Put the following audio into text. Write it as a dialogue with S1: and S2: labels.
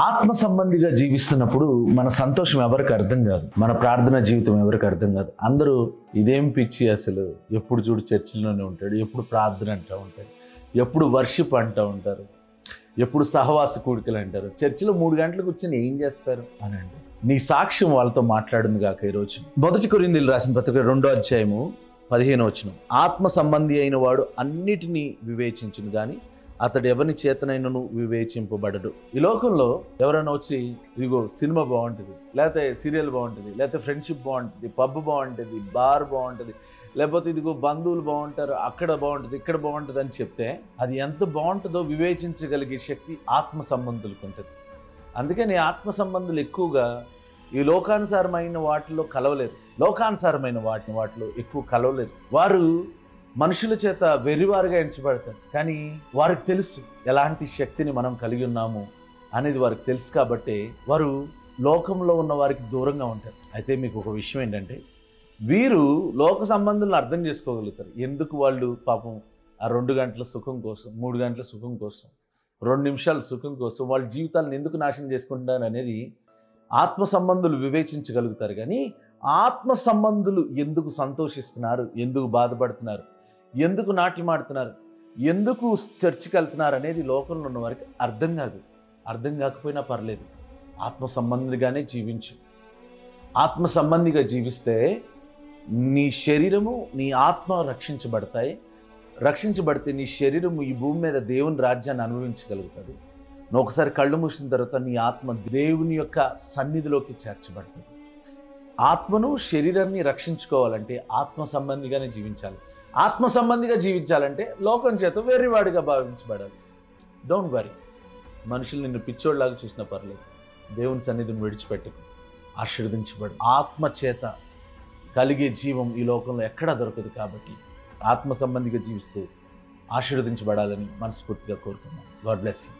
S1: ఆత్మ సంబంధిగా జీవిస్తున్నప్పుడు మన సంతోషం ఎవరికి అర్థం కాదు, మన ప్రార్థన జీవితం ఎవరికి అర్థం కాదు. అందరూ ఇదేం పిచ్చి, అసలు ఎప్పుడు చూడు చర్చిలోనే ఉంటాడు, ఎప్పుడు ప్రార్థన అంటూ ఉంటాడు, ఎప్పుడు వర్షిప్ అంటూ ఉంటారు, ఎప్పుడు సహవాస కూడికలు అంటారు, చర్చిలో 3 గంటలకు కూర్చొని ఏం చేస్తారు అని అంటే నీ సాక్ష్యం వాళ్ళతో మాట్లాడింది కాక ఈరోజు. 1 కొరింథీయులకు రాసిన పత్రిక 2వ అధ్యాయము 15వ వచనం, ఆత్మ సంబంధి అయిన వాడు అన్నిటినీ వివేచించును గాని అతడు ఎవరిని చేతనైనను వివేచింపబడడు. ఈ లోకంలో ఎవరైనా వచ్చి ఇదిగో సినిమా బాగుంటుంది, లేకపోతే సీరియల్ బాగుంటుంది, లేకపోతే ఫ్రెండ్షిప్ బాగుంటుంది, పబ్ బాగుంటుంది, బార్ బాగుంటుంది, లేకపోతే ఇదిగో బంధువులు బాగుంటారు, అక్కడ బాగుంటుంది, ఇక్కడ బాగుంటుంది అని చెప్తే అది ఎంత బాగుంటుందో వివేచించగలిగే శక్తి ఆత్మ సంబంధులకు ఉంటుంది. అందుకని ఆత్మ సంబంధులు ఎక్కువగా ఈ లోకానుసారమైన వాటిలో కలవలేరు, లోకానుసారమైన వాటిలో ఎక్కువ కలవలేరు. వారు మనుషుల చేత వెర్రివారుగా ఎంచబడతారు, కానీ వారికి తెలుసు ఎలాంటి శక్తిని మనం కలిగి ఉన్నాము అనేది వారికి తెలుసు. కాబట్టి వారు లోకంలో ఉన్న వారికి దూరంగా ఉంటారు. అయితే మీకు ఒక విషయం ఏంటంటే, వీరు లోక సంబంధులను అర్థం చేసుకోగలుగుతారు. ఎందుకు వాళ్ళు పాపం ఆ 2 గంటల సుఖం కోసం, 3 గంటల సుఖం కోసం, 2 నిమిషాల సుఖం కోసం వాళ్ళ జీవితాలను ఎందుకు నాశనం చేసుకుంటారు అనేది ఆత్మ సంబంధులు వివేచించగలుగుతారు. కానీ ఆత్మ సంబంధులు ఎందుకు సంతోషిస్తున్నారు, ఎందుకు బాధపడుతున్నారు, ఎందుకు నాట్లు మాడుతున్నారు, ఎందుకు చర్చికి వెళ్తున్నారు అనేది లోకంలో ఉన్న వారికి అర్థం కాదు. అర్థం కాకపోయినా పర్లేదు, ఆత్మ సంబంధిగానే జీవించు. ఆత్మ సంబంధిగా జీవిస్తే నీ శరీరము నీ ఆత్మ రక్షించబడతాయి. రక్షించబడితే నీ శరీరము ఈ భూమి మీద దేవుని రాజ్యాన్ని అనుభవించగలుగుతుంది. నువ్వు ఒకసారి కళ్ళు మూసిన తర్వాత నీ ఆత్మ దేవుని యొక్క సన్నిధిలోకి చేర్చబడుతుంది. ఆత్మను శరీరాన్ని రక్షించుకోవాలంటే ఆత్మ సంబంధిగానే జీవించాలి. ఆత్మ సంబంధిగా జీవించాలంటే లోకం చేత వెర్రివాడిగా భావించబడాలి. డోంట్ వరీ, మనుషులు నిన్ను పిచ్చోడ్లాగా చూసినా పర్లేదు, దేవుని సన్నిధిని విడిచిపెట్టుకు, ఆశీర్వదించబడు. ఆత్మ చేత కలిగే జీవం ఈ లోకంలో ఎక్కడా దొరకదు. కాబట్టి ఆత్మ సంబంధిగా జీవిస్తూ ఆశీర్వదించబడాలని మనస్ఫూర్తిగా కోరుకున్నాను. God bless you.